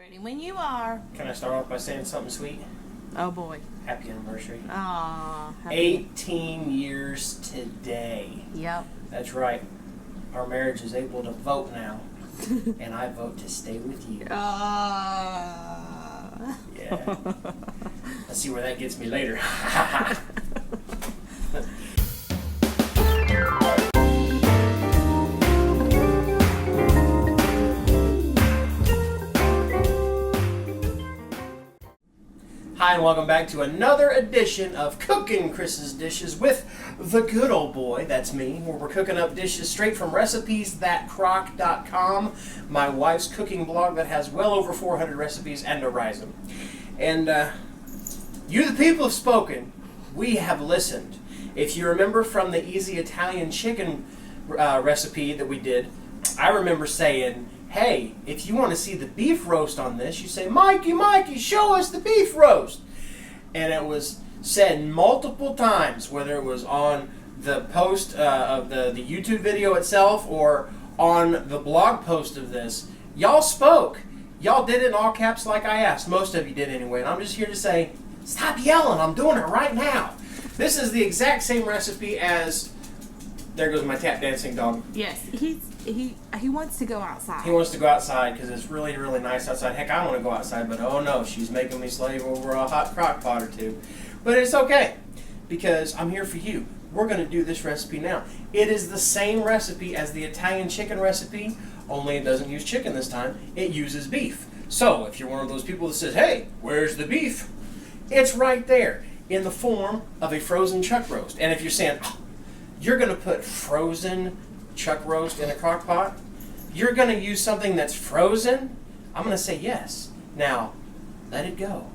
Ready when you are. Can I start off by saying something sweet? Oh boy. Happy anniversary. Aww. 18 years today. Yep. That's right. Our marriage is able to vote now. And I vote to stay with you. Yeah. Let's see where that gets me later. Hi, and welcome back to another edition of Cooking Chris's Dishes with the good old boy, that's me, where we're cooking up dishes straight from recipes.crock.com, my wife's cooking blog that has well over 400 recipes and a rising. And you, the people, have spoken. We have listened. If you remember from the easy Italian chicken recipe that we did, I remember saying, hey, if you want to see the beef roast on this, you say, Mikey, show us the beef roast. And it was said multiple times, whether it was on the post of the YouTube video itself or on the blog post of this. Y'all spoke. Y'all did it in all caps like I asked. Most of you did anyway. And I'm just here to say, stop yelling. I'm doing it right now. This is the exact same recipe as... There goes my tap dancing dog. Yes, he wants to go outside. He wants to go outside because it's really, really nice outside. Heck, I want to go outside, but oh no, she's making me slave over a hot crock pot or two. But it's okay because I'm here for you. We're going to do this recipe now. It is the same recipe as the Italian chicken recipe, only it doesn't use chicken this time. It uses beef. So if you're one of those people that says, hey, where's the beef? It's right there in the form of a frozen chuck roast. And if you're saying, you're going to put frozen chuck roast in a crock pot? You're going to use something that's frozen? I'm going to say yes. Now, let it go.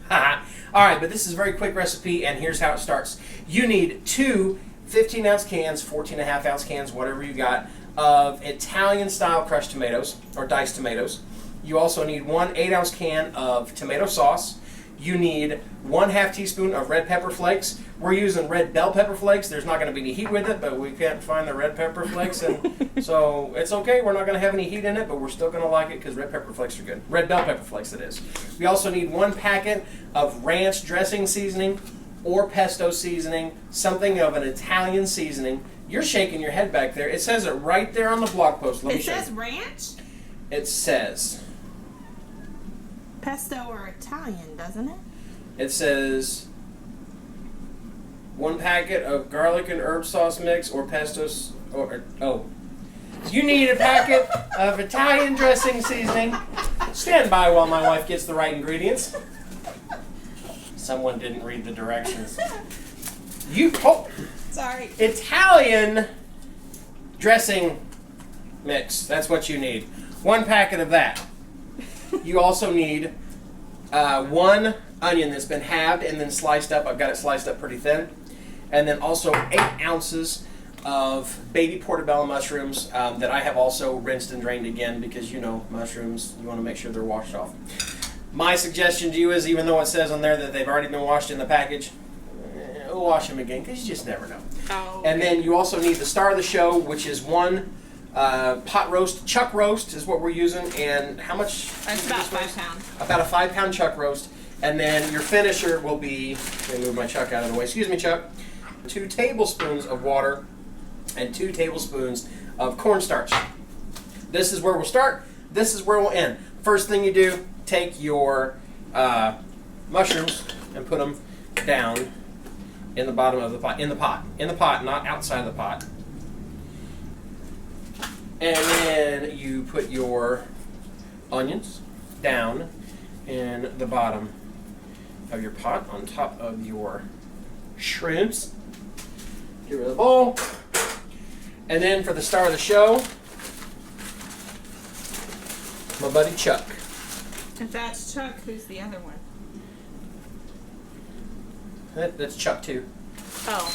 All right, but this is a very quick recipe, and here's how it starts. You need two 15-ounce cans, 14.5-ounce cans, whatever you got, of Italian-style crushed tomatoes, or diced tomatoes. You also need one 8-ounce can of tomato sauce. You need 1/2 teaspoon of red pepper flakes. We're using red bell pepper flakes. There's not going to be any heat with it, but we can't find the red pepper flakes, and so it's okay. We're not going to have any heat in it, but we're still going to like it because red pepper flakes are good. Red bell pepper flakes, it is. We also need 1 packet of ranch dressing seasoning or pesto seasoning, something of an Italian seasoning. You're shaking your head back there. It says it right there on the blog post. It says ranch? It says pesto or Italian, doesn't it? It says 1 packet of garlic and herb sauce mix or pesto, you need a packet of Italian dressing seasoning. Stand by while my wife gets the right ingredients. Someone didn't read the directions. Sorry. Italian dressing mix. That's what you need. 1 packet of that. You also need 1 onion that's been halved and then sliced up. I've got it sliced up pretty thin. And then also 8 ounces of baby portobello mushrooms that I have also rinsed and drained again because, you know, mushrooms, you want to make sure they're washed off. My suggestion to you is, even though it says on there that they've already been washed in the package, wash them again because you just never know. Oh, okay. And then you also need the star of the show, which is 1 pot roast, chuck roast is what we're using, and how much? It's about 5 pounds. About a 5-pound chuck roast, and then your finisher will be, let me move my chuck out of the way, excuse me Chuck, 2 tablespoons of water and 2 tablespoons of cornstarch. This is where we'll start, this is where we'll end. First thing you do, take your mushrooms and put them down in the bottom of the pot, in the pot, not outside of the pot. And then you put your onions down in the bottom of your pot on top of your shrimps. Get rid of the bowl. And then for the star of the show, my buddy Chuck. If that's Chuck, who's the other one? That's Chuck too. Oh,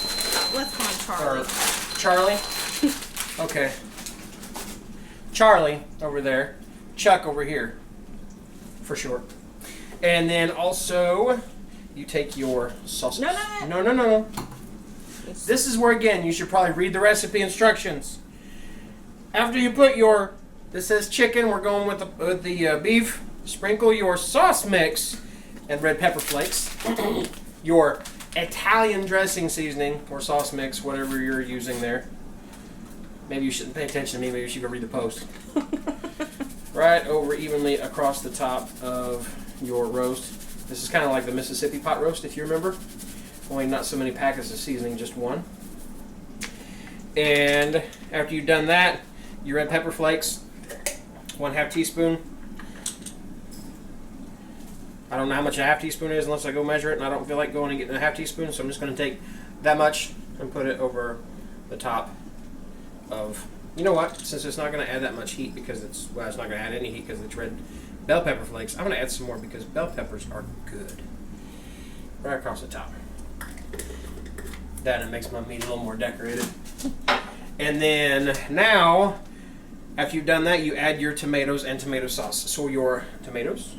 let's call him Charlie. Or Charlie? Okay. Charlie over there, Chuck over here, for short. And then also, you take your sausage. No. This is where, again, you should probably read the recipe instructions. After you put your This says chicken. We're going with the beef. Sprinkle your sauce mix and red pepper flakes. Your Italian dressing seasoning or sauce mix, whatever you're using there. Maybe you shouldn't pay attention to me. Maybe you should go read the post. Right over evenly across the top of your roast. This is kind of like the Mississippi pot roast, if you remember. Only not so many packets of seasoning, just one. And after you've done that, your red pepper flakes, 1/2 teaspoon. I don't know how much a 1/2 teaspoon is unless I go measure it, and I don't feel like going and getting a 1/2 teaspoon, so I'm just going to take that much and put it over the top of, you know what, since it's not going to add that much heat because it's not going to add any heat because it's red bell pepper flakes, I'm going to add some more because bell peppers are good. Right across the top. That, and it makes my meat a little more decorated. And then now, after you've done that, you add your tomatoes and tomato sauce. So your tomatoes,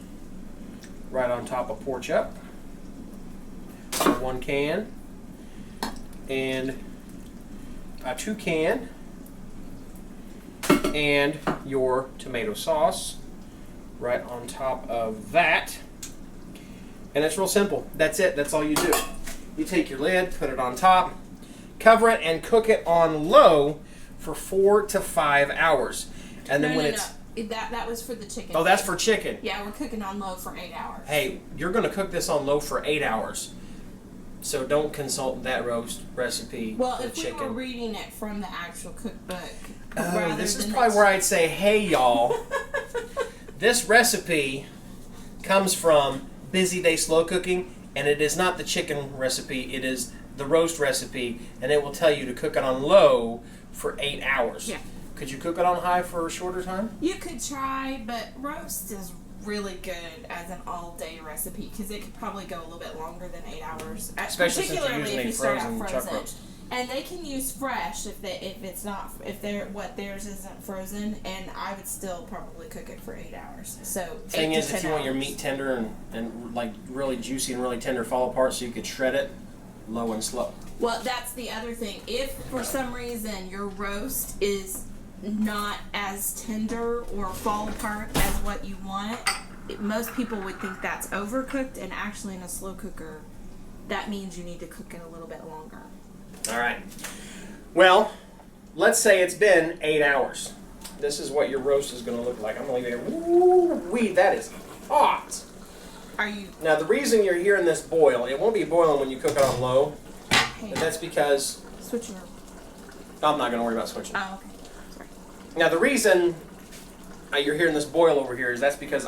right on top of pork chop, 1 can, and a 2 can, and your tomato sauce right on top of that. And it's real simple. That's it. That's all you do. You take your lid, put it on top, cover it, and cook it on low for 4 to 5 hours. And then No. That was for the chicken. Oh, that's for chicken. Yeah, we're cooking on low for 8 hours. Hey, you're going to cook this on low for 8 hours. So don't consult that roast recipe Well, for if chicken. we were reading it from the actual cookbook, This is probably where I'd say, hey, y'all, this recipe comes from Busy Day Slow Cooking, and it is not the chicken recipe. It is the roast recipe, and it will tell you to cook it on low for 8 hours. Yeah. Could you cook it on high for a shorter time? You could try, but roast is really good as an all-day recipe because it could probably go a little bit longer than 8 hours. Especially since you're particularly using if a you start out frozen chuck roast. And they can use fresh if theirs isn't frozen, and I would still probably cook it for 8 hours. So Thing 8 to is, 10 if you want your hours. meat tender and like really juicy and really tender fall apart so you could shred it, low and slow. Well, that's the other thing. If for some reason your roast is not as tender or fall apart as what you want, most people would think that's overcooked, and actually in a slow cooker, that means you need to cook it a little bit longer. All right. Well, let's say it's been 8 hours. This is what your roast is going to look like. I'm going to leave it. Woo-wee, that is hot. Are you? Now, the reason you're hearing this boil, it won't be boiling when you cook it on low. Hey, And that's because switching over. I'm not going to worry about switching. Oh, okay. Sorry. Now, the reason you're hearing this boil over here is that's because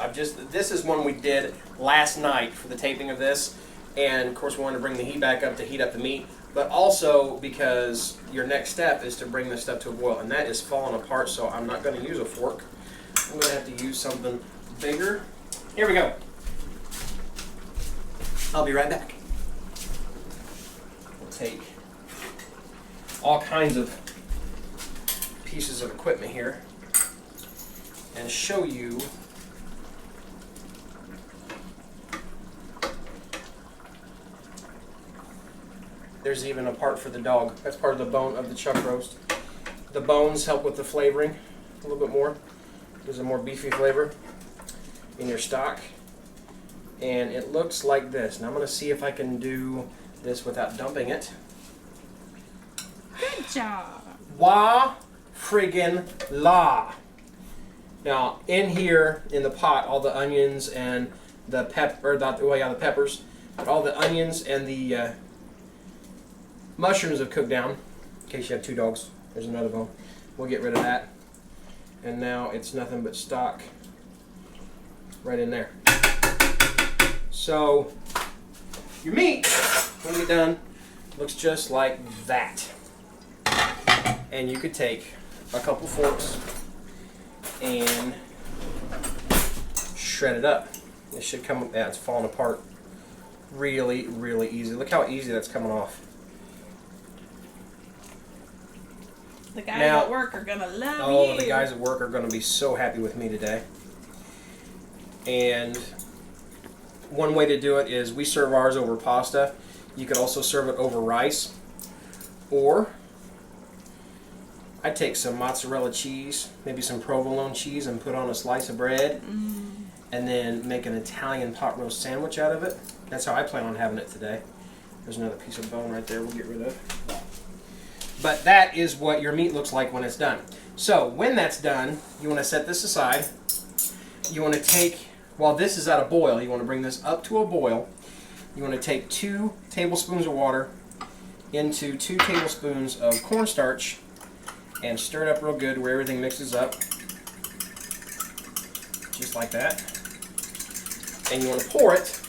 this is one we did last night for the taping of this. And, of course, we wanted to bring the heat back up to heat up the meat. But also because your next step is to bring this stuff to a boil. And that is falling apart, so I'm not going to use a fork. I'm going to have to use something bigger. Here we go. I'll be right back. We'll take all kinds of pieces of equipment here and show you there's even a part for the dog. That's part of the bone of the chuck roast. The bones help with the flavoring a little bit more. There's a more beefy flavor in your stock. And it looks like this. Now I'm going to see if I can do this without dumping it. Good job. Wah friggin' la. Now, in here, in the pot, all the onions and the the peppers, but all the onions and the mushrooms have cooked down. In case you have 2 dogs, there's another bone. We'll get rid of that. And now it's nothing but stock right in there. So, your meat, when you're done, looks just like that. And you could take a couple forks and shred it up. It should come, yeah, it's falling apart really, really easy. Look how easy that's coming off. The guys Now- at work are gonna love you. Oh, the guys at work are going to be so happy with me today. And one way to do it is we serve ours over pasta. You could also serve it over rice. Or I take some mozzarella cheese, maybe some provolone cheese, and put on a slice of bread, and then make an Italian pot roast sandwich out of it. That's how I plan on having it today. There's another piece of bone right there we'll get rid of. But that is what your meat looks like when it's done. So when that's done, you want to set this aside. You want to take, while this is at a boil, you want to bring this up to a boil. You want to take 2 tablespoons of water into 2 tablespoons of cornstarch and stir it up real good where everything mixes up. Just like that. And you want to pour it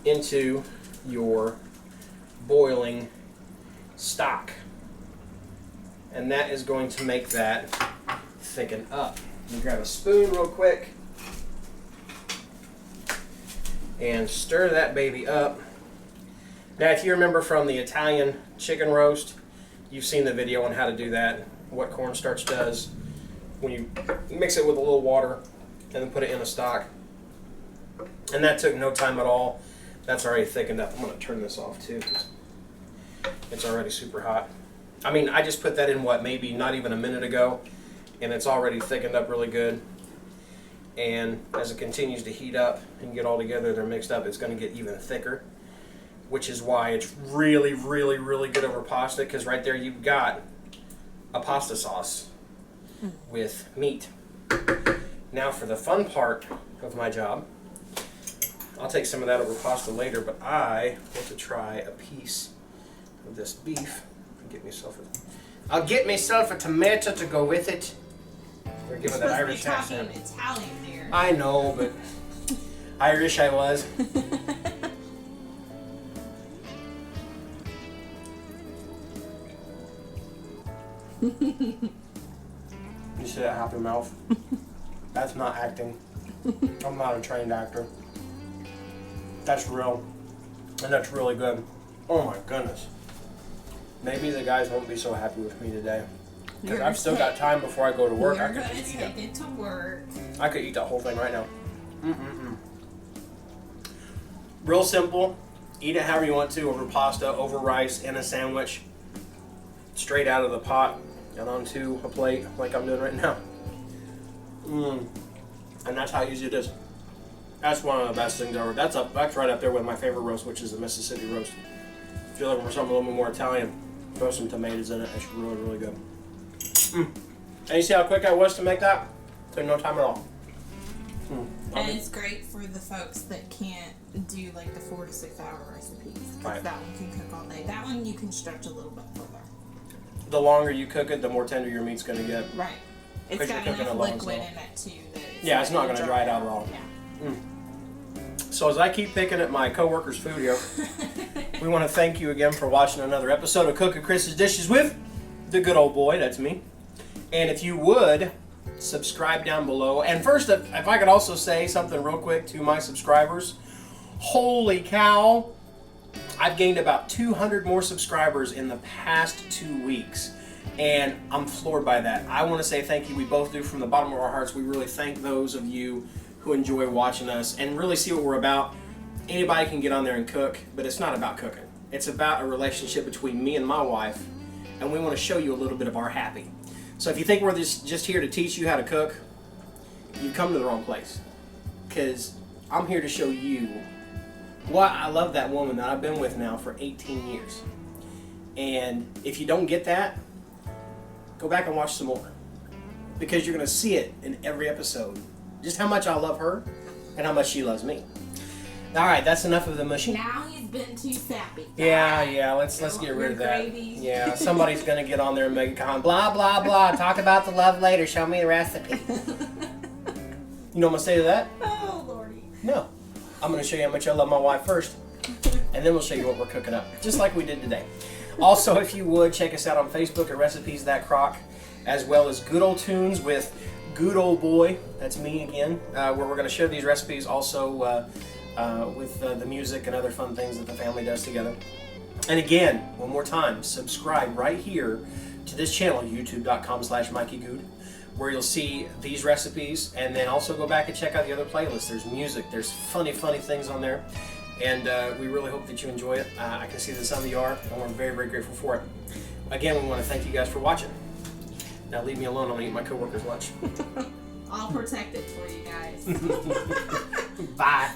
into your boiling stock. And that is going to make that thicken up. You grab a spoon real quick and stir that baby up. Now, if you remember from the Italian chicken roast, you've seen the video on how to do that, what cornstarch does when you mix it with a little water and then put it in a stock. And that took no time at all. That's already thickened up. I'm going to turn this off too, because it's already super hot. I mean, I just put that in, maybe not even a minute ago, and it's already thickened up really good. And as it continues to heat up and get all together, they're mixed up, it's going to get even thicker, which is why it's really, really, really good over pasta, because right there you've got a pasta sauce with meat. Now for the fun part of my job, I'll take some of that over pasta later, but I want to try a piece of this beef. I'll get myself a tomato to go with it. We're giving that Irish accent. Italian there. I know, but Irish I was. You see that happy mouth? That's not acting. I'm not a trained actor. That's real. And that's really good. Oh my goodness. Maybe the guys won't be so happy with me today. Because I've still got time before I go to work. You're going to take it to work. I could eat that whole thing right now. Real simple. Eat it however you want to, over pasta, over rice, in a sandwich. Straight out of the pot and onto a plate like I'm doing right now. And that's how easy it is. That's one of the best things ever. That's right up there with my favorite roast, which is the Mississippi roast. If you're looking for something a little bit more Italian, throw some tomatoes in it. It's really, really good. And you see how quick I was to make that? Took no time at all. And it's great for the folks that can't do like the 4 to 6 hour recipes. Because that one can cook all day. That one you can stretch a little bit further. The longer you cook it, the more tender your meat's going to get. Right. It's got enough liquid in it too. It's not going to dry it out at all. Yeah. So as I keep picking at my coworkers' food here, we want to thank you again for watching another episode of Cooking Chris's Dishes with the good old boy. That's me. And if you would, subscribe down below. And first, if I could also say something real quick to my subscribers. Holy cow! I've gained about 200 more subscribers in the past 2 weeks. And I'm floored by that. I want to say thank you. We both do from the bottom of our hearts. We really thank those of you who enjoy watching us and really see what we're about. Anybody can get on there and cook, but it's not about cooking. It's about a relationship between me and my wife, and we want to show you a little bit of our happy. So if you think we're just here to teach you how to cook, you come to the wrong place. Because I'm here to show you why I love that woman that I've been with now for 18 years. And if you don't get that, go back and watch some more. Because you're going to see it in every episode. Just how much I love her and how much she loves me. All right, that's enough of the mushy. Now he's been too sappy. Yeah, let's get rid of that. Gravy. Yeah, somebody's going to get on there and make a comment. Blah, blah, blah. Talk about the love later. Show me the recipe. You know what I'm going to say to that? Oh, Lordy. No. I'm going to show you how much I love my wife first. And then we'll show you what we're cooking up. Just like we did today. Also, if you would, check us out on Facebook at Recipes That Crock, as well as Good Old Tunes with Good Old Boy. That's me again, where we're going to share these recipes also with the music and other fun things that the family does together. And again, one more time, subscribe right here to this channel, youtube.com/MikeyGood, where you'll see these recipes, and then also go back and check out the other playlists. There's music, there's funny things on there, and we really hope that you enjoy it. I can see that some of you are, and we're very, very grateful for it. Again, we want to thank you guys for watching. Now leave me alone. I'm going to eat my coworker's lunch. I'll protect it for you guys. Bye.